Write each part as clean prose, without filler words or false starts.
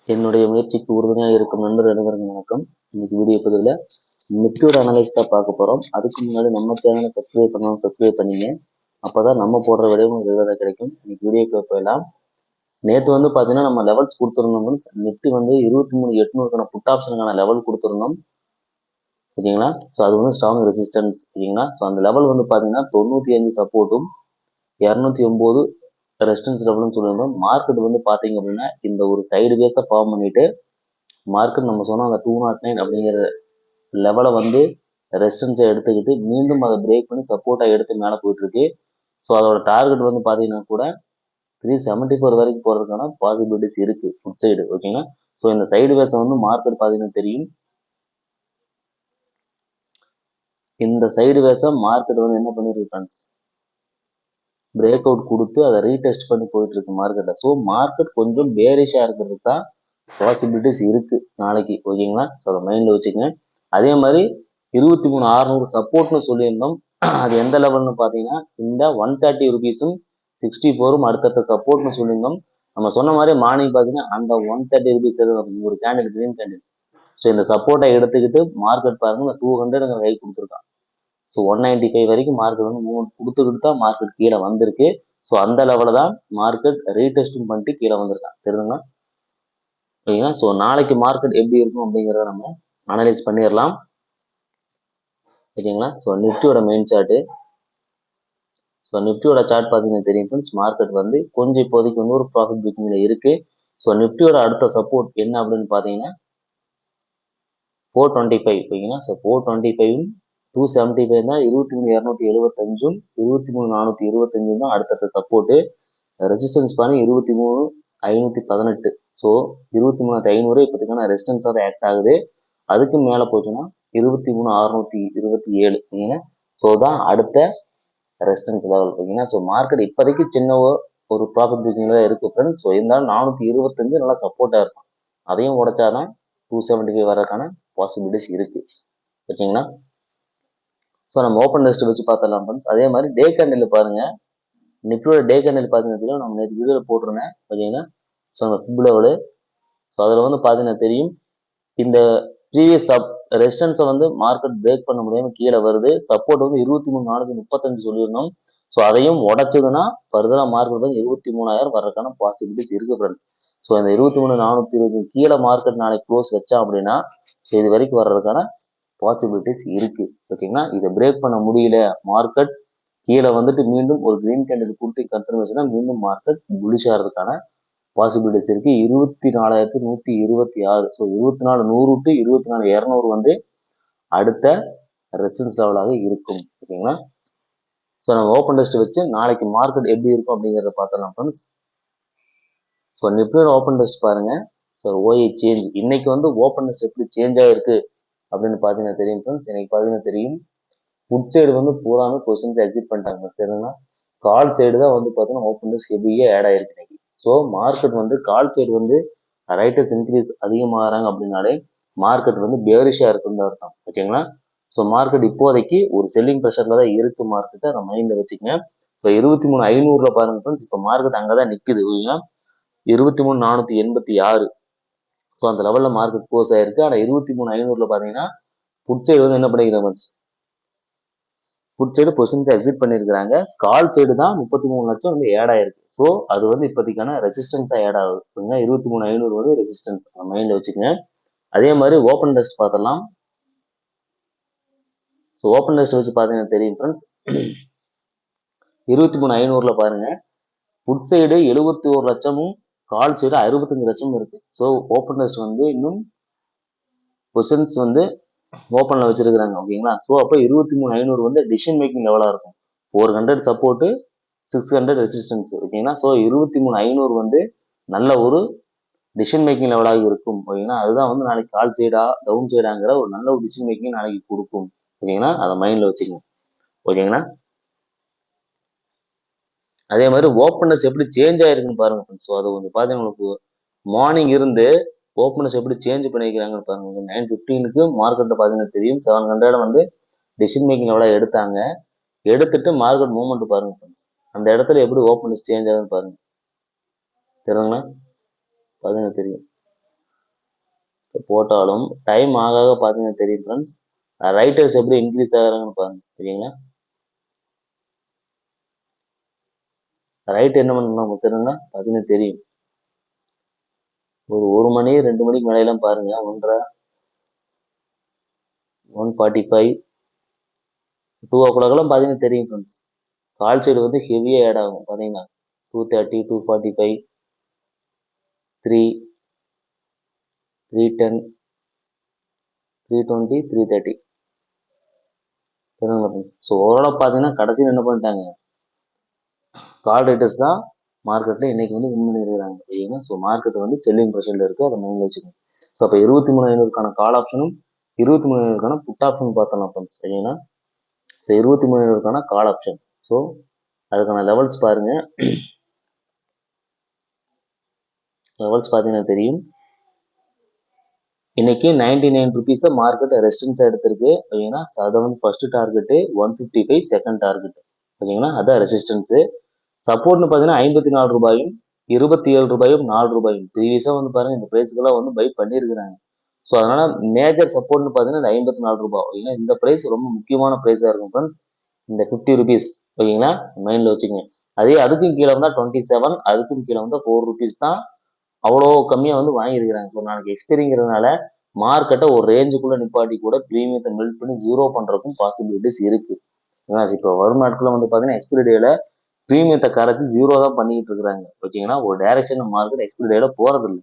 என்னுடைய முயற்சிக்கு உறுதுணையாக இருக்கும் நண்பர் அனைவருக்கும் வணக்கம். இன்னைக்கு வீடியோ பதிவில் நிஃப்டியோட அனலைஸ் தான் பார்க்க போகிறோம். அதுக்கு முன்னாடி நம்ம சேனலை சப்ஸ்கிரைப் பண்ணிங்க. அப்போ தான் நம்ம போடுற விடையும் ரெகுலராக கிடைக்கும். இன்னைக்கு வீடியோக்கு போயிடலாம். நேற்று வந்து பார்த்தீங்கன்னா நம்ம லெவல்ஸ் கொடுத்துருந்தோம். நிஃப்டி வந்து 23,800 புட் ஆப்ஷனுக்கான லெவல் கொடுத்துருந்தோம். ஓகேங்களா? ஸோ அது வந்து ஸ்ட்ராங் ரெசிஸ்டன்ஸ். ஓகேங்களா? ஸோ அந்த லெவல் வந்து பார்த்தீங்கன்னா 95 சப்போர்ட்டும் 209 ரெசிஸ்டன்ஸ் லெவல்னு சொல்லியிருந்தோம். மார்க்கெட் வந்து பார்த்தீங்க அப்படின்னா இந்த ஒரு சைடு பேஸை ஃபார்ம் பண்ணிட்டு மார்க்கெட் நம்ம சொன்ன அந்த 209 அப்படிங்கிற லெவலை வந்து ரெசிஸ்டன்ஸை எடுத்துக்கிட்டு மீண்டும் அதை பிரேக் பண்ணி சப்போர்ட்டாக எடுத்து மேலே போயிட்டு இருக்கு. ஸோ அதோட டார்கெட் வந்து பார்த்தீங்கன்னா கூட 374 வரைக்கும் போகிறதுக்கான பாசிபிலிட்டிஸ் இருக்கு ஃபுட் சைடு. ஓகேங்களா? ஸோ இந்த சைடு வேஸை வந்து மார்க்கெட் பார்த்தீங்கன்னா தெரியும். இந்த சைடு வேஸை மார்க்கெட் வந்து என்ன பண்ணிருக்கு ஃப்ரெண்ட்ஸ், பிரேக் அவுட் கொடுத்து அதை ரீடெஸ்ட் பண்ணி போயிட்டு இருக்கு மார்க்கெட்டை. ஸோ மார்க்கெட் கொஞ்சம் பேரிஷாக இருக்கிறதுக்கு தான் பாசிபிலிட்டிஸ் இருக்கு நாளைக்கு. ஓகேங்களா? ஸோ அதை மைண்டில் வச்சுக்கங்க. அதே மாதிரி 23,600 சப்போர்ட்னு சொல்லியிருந்தோம். அது எந்த லெவல்னு பார்த்தீங்கன்னா இந்த 130 ருபீஸும் 64ம் அடுத்தடுத்த சப்போர்ட்னு சொல்லியிருந்தோம். நம்ம சொன்ன மாதிரி மார்னிங் பார்த்தீங்கன்னா அந்த 130 ருபீஸ் ஒரு கேண்டில் கிரீன் கேண்டில். ஸோ இந்த சப்போர்ட்டை எடுத்துக்கிட்டு மார்க்கெட் பாருங்க இந்த 200 கை கொடுத்துருக்கான். ஸோ 195 வரைக்கும் மார்க்கெட் வந்து மூவ்மெண்ட் கொடுத்துக்கிட்டு தான் மார்க்கெட் கீழே வந்திருக்கு. ஸோ அந்த லெவலில் தான் மார்க்கெட் ரீடெஸ்டும் பண்ணிட்டு கீழே வந்திருக்கான். தெரியுதுங்களா? ஓகேங்களா? ஸோ நாளைக்கு மார்க்கெட் எப்படி இருக்கும் அப்படிங்கிறத நம்ம அனலைஸ் பண்ணிடலாம். ஓகேங்களா? ஸோ நிஃப்டியோட மெயின் சார்ட்டு. ஸோ நிஃப்டியோட சார்ட் பார்த்தீங்கன்னா தெரியும் ஃப்ரெண்ட்ஸ், மார்க்கெட் வந்து கொஞ்சம் இப்போதைக்கு வந்து ஒரு ப்ராஃபிட் புக்கிங்ல இருக்கு. ஸோ நிஃப்டியோட அடுத்த சப்போர்ட் என்ன அப்படின்னு பார்த்தீங்கன்னா 425. ஓகேங்களா? ஸோ 425 275 தான் 23,275ம் 23,425 தான் அடுத்தடுத்த சப்போர்ட்டு. ரெசிஸ்டன்ஸ் பண்ணி 23,518. ஸோ 23,500 இப்போதைக்கான ரெசிஸ்டன்ஸாக தான் ஆக்ட் ஆகுது. அதுக்கு மேலே போச்சுன்னா 23,627. ஓகேங்களா? ஸோ தான் அடுத்த ரெசிஸ்டன்ஸ் லெவல். ஓகேங்களா? ஸோ மார்க்கெட் இப்போதைக்கு சின்ன ஒரு ப்ராஃபிட் புக்கிங்ல தான் இருக்கு ஃப்ரெண்ட்ஸ். ஸோ இருந்தாலும் 425 நல்லா சப்போர்ட்டாக இருக்கும். அதையும் உடைச்சாதான் 275 வரதுக்கான பாசிபிலிட்டிஸ் இருக்கு. ஓகேங்களா? ஸோ நம்ம ஓப்பன் டெஸ்ட் வச்சு பார்த்துடலாம் ஃப்ரெண்ட்ஸ். அதே மாதிரி டே கேண்டில் பாருங்க. நிஃப்டியோட டே கேண்டில் பார்த்தீங்கன்னா நம்ம நேற்று வீடியோவில் போட்டிருந்தேன். ஓகேங்களா? ஸோ நம்ம ஃபிப் லெவலு. ஸோ அதில் வந்து பார்த்தீங்கன்னா தெரியும் இந்த ப்ரீவியஸ் ரெசிஸ்டன்ஸை வந்து மார்க்கெட் பிரேக் பண்ண முடியாமல் கீழே வருது. சப்போர்ட் வந்து 23,435 சொல்லியிருந்தோம். ஸோ அதையும் உடைச்சதுன்னா ஃபர்தராக மார்க்கெட் வந்து 23,000 வர்றதுக்கான பாசிபிலிட்டிஸ் இருக்கு ஃப்ரெண்ட்ஸ். ஸோ இந்த 23,420 கீழே மார்க்கெட் நாளைக்கு க்ளோஸ் வச்சா அப்படின்னா இது வரைக்கும் வர்றதுக்கான பாசிபிலிட்டிஸ் இருக்கு. ஓகேங்களா? இதை பிரேக் பண்ண முடியல, மார்க்கெட் கீழே வந்துட்டு மீண்டும் ஒரு கிரீன் கேண்டில் கொடுத்து கன்ஃபர்மேஷனா மீண்டும் மார்க்கெட் புல்லிஷ் ஆகிறதுக்கான பாசிபிலிட்டிஸ் இருக்கு. 24,126. ஸோ 24,100 டு 24,200 வந்து அடுத்த ரெசிஸ்டன்ஸ் லெவலாக இருக்கும். ஓகேங்களா? ஸோ நம்ம ஓப்பன் டெஸ்ட் வச்சு நாளைக்கு மார்க்கெட் எப்படி இருக்கும் அப்படிங்கிறத பார்த்துடலாம் ஃப்ரெண்ட்ஸ். ஸோ நிஃப்டியோட ஓப்பன் டெஸ்ட் பாருங்க. ஸோ ஓஏ சேஞ்ச் இன்னைக்கு வந்து ஓப்பன் டெஸ்ட் எப்படி சேஞ்ச் ஆயிருக்கு அப்படின்னு பார்த்தீங்கன்னா தெரியும் ஃப்ரெண்ட்ஸ். இன்னைக்கு பார்த்தீங்கன்னா தெரியும் புட் சைடு வந்து பூராமே கொஸ்டின்ஸ் எக்ஸிட் பண்ணிட்டாங்க. சரிங்களா? கால் சைடு தான் வந்து பார்த்தீங்கன்னா ஓப்பன் டெஸ்ட் ஹெவியாக ஆட் ஆயிருக்கு இன்னைக்கு. ஸோ மார்க்கெட் வந்து கால் சைடு வந்து ரைட்டர்ஸ் இன்க்ரீஸ் அதிகமாகறாங்க அப்படின்னாலே மார்க்கெட் வந்து பேரிஷா இருக்குன்னு அர்த்தம். ஓகேங்களா? ஸோ மார்க்கெட் இப்போதைக்கு ஒரு செல்லிங் ப்ரெஷர்ல தான் இருக்கு. மார்க்கெட்டை நம்ம மைண்ட்ல வச்சுக்கங்க. ஸோ 23,500 பாருங்க ஃப்ரெண்ட்ஸ், இப்போ மார்க்கெட் அங்கதான் நிக்குது. ஓகேங்களா? 23,486. ஸோ அந்த லெவல்ல மார்க்கெட் க்ளோஸ் ஆயிருக்கு. ஆனா 23,500 பாத்தீங்கன்னா புட் சைடு வந்து என்ன பண்ணிக்கிறாங்க, புட் சைடு பொசிஷன்ஸ் எக்ஸிட் பண்ணிருக்காங்க. கால் சைடு தான் 33 லட்சம் வந்து ஆட் ஆயிருக்கு. ஸோ அது வந்து இப்போதைக்கான ரெசிஸ்டன்ஸா ஆட் ஆகுது. 23,500 வந்து ரெசிஸ்டன்ஸ் மைண்ட்ல வச்சுக்கோங்க. அதே மாதிரி ஓப்பன் டெஸ்ட் பார்த்தலாம். ஸோ ஓப்பன் டெஸ்ட் வச்சு பார்த்தீங்கன்னா தெரியும் ஃப்ரெண்ட்ஸ், 23,500 பாருங்க புட் சைடு 71 லட்சமும் கால் சைடு 65 லட்சமும் இருக்கு. ஸோ ஓப்பன் டெஸ்ட் வந்து இன்னும் பொசிஷன்ஸ் வந்து ஓப்பன்ல வச்சிருக்காங்க. ஓகேங்களா? ஸோ அப்போ 23,500 வந்து டிசிஷன் மேக்கிங் லெவலா இருக்கும். 400 சப்போர்ட் 600 ரெசிஸ்டன்ஸ். ஓகேங்களா? ஸோ 23,500 வந்து நல்ல ஒரு டிசிஷன் மேக்கிங் லெவலாக இருக்கும். ஓகேங்களா? அதுதான் வந்து நாளைக்கு கால் சைடா டவுன் சைடாங்கிற ஒரு நல்ல ஒரு டிசிஷன் மேக்கிங் நாளைக்கு கொடுக்கும். ஓகேங்களா? அதை மைண்ட்ல வச்சுக்கணும். ஓகேங்களா? அதே மாதிரி ஓப்பனர்ஸ் எப்படி சேஞ்ச் ஆயிருக்குன்னு பாருங்க. ஸோ அது கொஞ்சம் பார்த்தீங்கன்னா உங்களுக்கு மார்னிங் இருந்து ஓப்பனர்ஸ் எப்படி சேஞ்ச் பண்ணிக்கிறாங்கன்னு பாருங்க. 9:15க்கு மார்க்கெட்டை பார்த்தீங்கன்னா தெரியும் 700 வந்து டிசிஷன் மேக்கிங் லெவலாக எடுத்தாங்க. எடுத்துட்டு மார்க்கெட் மூவ்மெண்ட் பாருங்க ஃப்ரெண்ட்ஸ். அந்த இடத்துல எப்படி ஓப்பனர்ஸ் சேஞ்ச் ஆகுதுன்னு பாருங்க. தெரியுங்களா? பார்த்தீங்கன்னா தெரியும். போட்டாலும் டைம் ஆக ஆக பார்த்தீங்கன்னா தெரியும் ஃப்ரெண்ட்ஸ், ரைட்டர்ஸ் எப்படி இன்க்ரீஸ் ஆகுறாங்கன்னு பாருங்க. சரிங்களா? ரைட் என்ன பண்ணணும் நமக்கு தெரியுங்களா? பார்த்தீங்கன்னா தெரியும். ஒரு மணி 2 மணிக்கு மேலையெல்லாம் பாருங்க 1:30, 1:45, 2 o'clock பார்த்தீங்கன்னா தெரியும் ஃப்ரெண்ட்ஸ். கால் சைடு வந்து ஹெவியாக ஆட் ஆகும் பார்த்தீங்கன்னா 2:30, 2:45, 3, 3:10, 3:20, 3:30. சரிங்களா ஃப்ரெண்ட்ஸ்? ஸோ ஓவராலாக பார்த்தீங்கன்னா கடைசியில் என்ன பண்ணிட்டாங்க, கால் ரைட்டர்ஸ் தான் மார்க்கெட்டில் இன்னைக்கு வந்து வின் பண்ணியிருக்கிறாங்க. சரிங்களா? ஸோ மார்க்கெட் வந்து செல்லிங் ப்ரெஷரில் இருக்குது, அதை மைண்டில் வச்சுக்கோங்க. ஸோ அப்போ 23,500க்கான கால் ஆப்ஷனும் 23,500க்கான புட் ஆப்ஷன் பார்த்தலாம் ஃப்ரெண்ட்ஸ். சரிங்களா? ஸோ 23,500க்கான கால் ஆப்ஷன். ஸோ அதுக்கான லெவல்ஸ் பாருங்க. லெவல்ஸ் பார்த்தீங்கன்னா தெரியும். இன்னைக்கு 99 ருபீஸை மார்க்கெட் ரெசிஸ்டன்ஸாக எடுத்திருக்கு. ஓகேங்களா? ஸோ அதை வந்து ஃபர்ஸ்ட் டார்கெட்டு 155, செகண்ட் டார்கெட். ஓகேங்களா? அதான் ரெசிஸ்டன்ஸு. சப்போர்ட்னு பார்த்தீங்கன்னா 54 ரூபாயும் 27 ரூபாயும் 4 ரூபாயும் ப்ரீவியஸாக வந்து பாருங்க இந்த ப்ரைஸ்க்கெல்லாம் வந்து பை பண்ணியிருக்கிறாங்க. ஸோ அதனால மேஜர் சப்போர்ட்னு பார்த்தீங்கன்னா இந்த 54 ரூபாய். ஓகேங்களா? இந்த ப்ரைஸ் ரொம்ப முக்கியமான ப்ரைஸாக இருக்கும் ஃப்ரெண்ட்ஸ். இந்த 50 ருபீஸ். ஓகேங்களா? மைண்டில் வச்சுக்கோங்க. அதே அதுக்கும் கீழே வந்தால் 27, அதுக்கும் கீழே வந்தால் 4 ருபீஸ் தான் அவ்வளோ கம்மியாக வந்து வாங்கியிருக்கிறாங்க. ஸோ நாளைக்கு எக்ஸ்பைரிங்கிறதுனால மார்க்கெட்டை ஒரு ரேஞ்சுக்குள்ளே நிப்பாட்டி கூட ப்ரீமியத்தை மெல்ட் பண்ணி ஜீரோ பண்ணுறதுக்கும் பாசிபிலிட்டிஸ் இருக்கு. ஏன்னா இப்போ வரும் நாட்களில் வந்து பார்த்தீங்கன்னா எக்ஸ்பைரி டேல ப்ரீமியத்தை கரைச்சி ஜீரோ தான் பண்ணிட்டு இருக்கிறாங்க. ஓகேங்களா? ஒரு டைரக்ஷன் மார்க்கெட் எக்ஸ்பைரி டேல போறது இல்லை.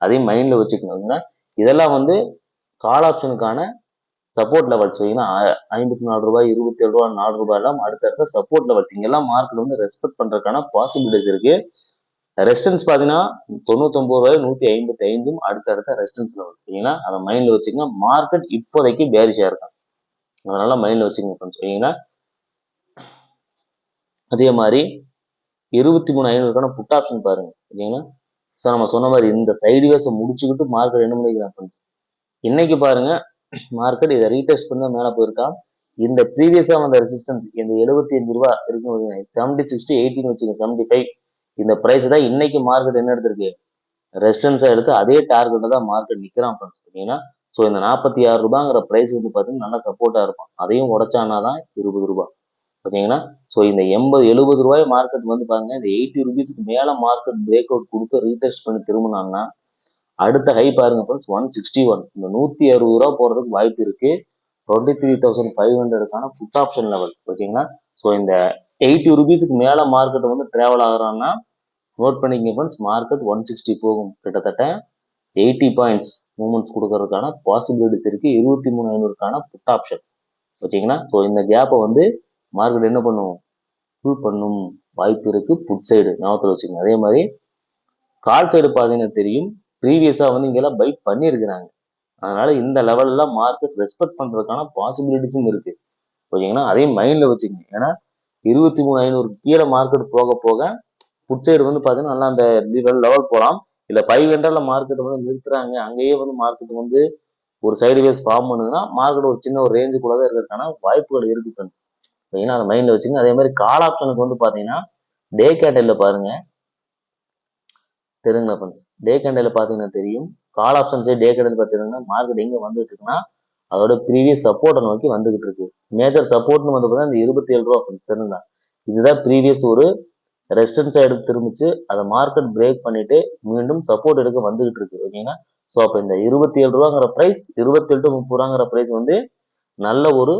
அதையும் மைண்ட்ல வச்சுக்கணும். இதெல்லாம் வந்து கால் ஆப்ஷனுக்கான சப்போர்ட் லெவல்ஸ். ஓகேங்களா? 54 ரூபாய், 27 ரூபாய், 4 ரூபாய் எல்லாம் அடுத்தடுத்த சப்போர்ட் லெவல்ஸ். இங்கெல்லாம் மார்க்கெட் வந்து ரெஸ்பெக்ட் பண்றதுக்கான பாசிபிலிட்டிஸ் இருக்கு. ரெசிஸ்டன்ஸ் பார்த்தீங்கன்னா 99 ரூபாய், 155ம் அடுத்தடுத்த ரெசிஸ்டன்ஸ் லெவல். ஓகேங்களா? அதை மைண்ட்ல வச்சுக்கோங்க. மார்க்கெட் இப்போதைக்கு பேரிஷா இருக்கும். அதனால மைண்ட்ல வச்சுக்கோங்க ஃப்ரெண்ட்ஸ். ஓகேங்களா? அதே மாதிரி 23,500க்கான புட் ஆப்ஷன் பாருங்க. ஓகேங்களா? ஸோ நம்ம சொன்ன மாதிரி இந்த சைடு வேஸை முடிச்சுக்கிட்டு மார்க்கெட் என்ன பண்ணிக்கலாம் ஃப்ரெண்ட்ஸ், இன்னைக்கு பாருங்க மார்க்கெட் இதை ரீடெஸ்ட் பண்ணி மேலே போயிருக்கான். இந்த ப்ரீவியஸாக வந்த ரெசிஸ்டன்ஸ் இந்த 75 ரூபா இருக்கும், 76 to 80 வச்சுக்கோங்க, 75. இந்த ப்ரைஸ் தான் இன்னைக்கு மார்க்கெட் என்ன எடுத்திருக்கு, ரெசிஸ்டன்ஸாக எடுத்து அதே டார்கெட்டை தான் மார்க்கெட் நிற்கிறான் ஃப்ரெண்ட்ஸ். ஓகேங்களா? ஸோ இந்த 46 ரூபாங்கிற ப்ரைஸ் வந்து பார்த்தீங்கன்னா நல்லா சப்போர்ட்டாக இருக்கும். அதையும் உடைச்சானா தான் 20 ரூபாய். ஓகேங்களா? ஸோ இந்த 80, 70 ரூபாய் மார்க்கெட் வந்து பாருங்க இந்த 80 ருபீஸ்க்கு மேல மார்க்கெட் பிரேக் அவுட் கொடுத்து ரீடெஸ்ட் பண்ணி திரும்பினாங்கன்னா அடுத்த ஹை பாருங்க ஃப்ரெண்ட்ஸ் 161. இந்த 160 ரூபா போறதுக்கு வாய்ப்பு இருக்கு. 23,500க்கான புட் ஆப்ஷன் லெவல். ஓகேங்களா? ஸோ இந்த 80 ருபீஸ்க்கு மேல மார்க்கெட் வந்து டிராவல் ஆகுறான்னா நோட் பண்ணிக்கங்க ஃப்ரெண்ட்ஸ், மார்க்கெட் 160 போகும். கிட்டத்தட்ட 80 பாயிண்ட்ஸ் மூவ்மெண்ட்ஸ் கொடுக்கறதுக்கான பாசிபிலிட்டிஸ் இருக்கு 23,500க்கான புட் ஆப்ஷன். ஓகேங்களா? ஸோ இந்த கேப்பை வந்து மார்க்கெட் என்ன பண்ணும், ஃபுல் பண்ணும் வாய்ப்பு இருக்கு. புட் சைடு ஞாபகத்தில் வச்சுக்கோங்க. அதே மாதிரி கால் சைடு பார்த்தீங்கன்னா தெரியும், ப்ரீவியஸாக வந்து இங்கெல்லாம் பை பண்ணியிருக்கிறாங்க. அதனால இந்த லெவல்ல மார்க்கெட் ரெஸ்பெக்ட் பண்றதுக்கான பாசிபிலிட்டிஸும் இருக்கு. ஓகேங்களா? அதையும் மைண்ட்ல வச்சுக்கோங்க. ஏன்னா 23,500 கீழே மார்க்கெட் போக போக புட் சைடு வந்து பார்த்தீங்கன்னா நல்லா அந்த லெவல் போகலாம். இல்லை 500ல மார்க்கெட் வந்து நிறுத்துறாங்க, அங்கேயே வந்து மார்க்கெட் வந்து ஒரு சைடு வேஸ் ஃபார்ம் பண்ணுதுன்னா மார்க்கெட் ஒரு சின்ன ஒரு ரேஞ்சுக்குள்ள தான் இருக்கிறதுக்கான வாய்ப்புகள் இருக்கு ஃப்ரெண்ட்ஸ். ஓகேங்களா? அதை மைண்ட்ல வச்சுங்க. அதே மாதிரி கால் ஆப்ஷனுக்கு வந்து பார்த்தீங்கன்னா டே கேண்டல்ல பாருங்க தெரியுங்களா ஃப்ரெண்ட்ஸ், டே கேண்டல்ல பார்த்தீங்கன்னா தெரியும். கால் ஆப்ஷன்ஸே டே கேண்டல் பார்த்தீங்கன்னா மார்க்கெட் எங்க வந்துட்டு இருக்குன்னா அதோட ப்ரீவியஸ் சப்போர்ட்டை நோக்கி வந்துகிட்டு இருக்கு. மேஜர் சப்போர்ட்னு வந்து பார்த்தீங்கன்னா இந்த 27 ரூபா ஃப்ரெண்ட்ஸ் தெரியுங்களா? இதுதான் ப்ரீவியஸ் ஒரு ரெசிஸ்டன்ஸா எடுத்து திரும்பிச்சு அதை மார்க்கெட் பிரேக் பண்ணிட்டு மீண்டும் சப்போர்ட் எடுக்க வந்துகிட்டு இருக்கு. ஓகேங்களா? ஸோ அப்போ இந்த 27 ரூபாங்கிற பிரைஸ் 27 to 30 ரூபாங்கிற பிரைஸ் வந்து நல்ல ஒரு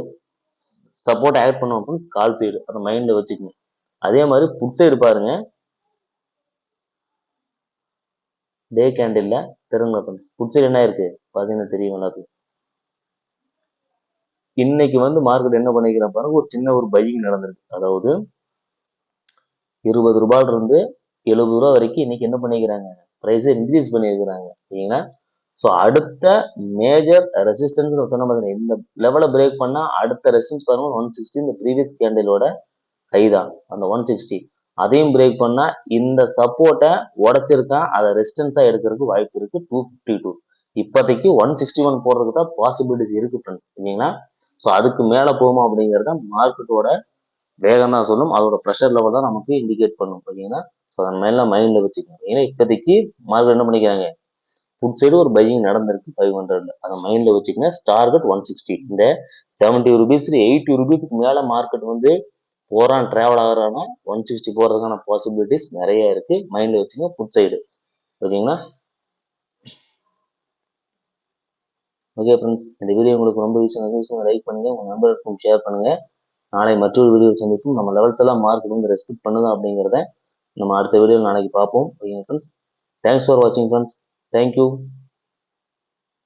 சப்போர்ட் ஆட் பண்ணுவோம் ஃப்ரெண்ட்ஸ் கால் சைடு. அதை மைண்ட்ல வச்சுக்கணும். அதே மாதிரி புட் சைடு பாருங்க, டே கேண்டில்ல தெரியுங்களா ஃப்ரெண்ட்ஸ், புட் சைடு என்ன இருக்கு பார்த்தீங்கன்னா தெரியும் எல்லாத்துக்கும். இன்னைக்கு வந்து மார்க்கெட் என்ன பண்ணிக்கிறேன் பாருங்க, ஒரு சின்ன ஒரு பையிங் நடந்திருக்கு. அதாவது 20 ரூபாயில இருந்து 70 ரூபா வரைக்கும் இன்னைக்கு என்ன பண்ணிக்கிறாங்க, பிரைஸை இன்க்ரீஸ் பண்ணியிருக்கிறாங்க. சரிங்களா? ஸோ அடுத்த மேஜர் ரெசிஸ்டன்ஸ் சொன்ன மாதிரி இந்த லெவலை பிரேக் பண்ணா அடுத்த ரெசிஸ்டன்ஸ் பாருங்க 160. இந்த ப்ரீவியஸ் கேண்டிலோட ஹை தான் அந்த 160. அதையும் பிரேக் பண்ணா இந்த சப்போர்ட்டை உடைச்சிருக்கான், அதை ரெசிஸ்டன்ஸா எடுக்கிறதுக்கு வாய்ப்பு இருக்கு 252. இப்போதைக்கு 161 போடுறதுக்கு தான் பாசிபிலிட்டிஸ் இருக்கு ஃப்ரெண்ட்ஸ். சரிங்களா? ஸோ அதுக்கு மேல போகுமா அப்படிங்கிறத மார்க்கெட்டோட வேகம் தான் சொல்லும், அதோட ப்ரெஷர் லெவல் தான் நமக்கு இண்டிகேட் பண்ணும். ஓகேங்களா? ஸோ அதன் மேல மைண்ட்ல வச்சுக்கோங்க. ஏன்னா இப்போதைக்கு மார்க்கெட் என்ன பண்ணிக்கிறாங்க, புட் சைடு ஒரு பையிங் நடந்திருக்கு 500. அதை மைண்ட்ல வச்சுக்கங்க. டார்கெட் 160. இந்த 70 ருபீஸ் 80 ருபீஸ்க்கு மேல மார்க்கெட் வந்து போறான், டிராவல் ஆகுறான்னா 160 போறதுக்கான பாசிபிலிட்டிஸ் நிறைய இருக்கு. மைண்ட்ல வச்சுங்க புட் சைடு. ஓகேங்களா? ஓகே ஃப்ரெண்ட்ஸ், இந்த வீடியோ உங்களுக்கு ரொம்ப யூஸ்ஃபுல் லைக் பண்ணுங்க, உங்க நண்பர்களுக்கும் ஷேர் பண்ணுங்க. நாளை மற்றொரு வீடியோ சந்திப்போம். நம்ம லெவல்ஸ் எல்லாம் மார்க்கெட் வந்து ரெஸ்பெக்ட் பண்ணுதா அப்படிங்கிறத நம்ம அடுத்த வீடியோ நாளைக்கு பார்ப்போம். ஓகே ஃப்ரெண்ட்ஸ், தேங்க்ஸ் ஃபார் வாட்சிங் ஃப்ரெண்ட்ஸ். தேங்க்யூ.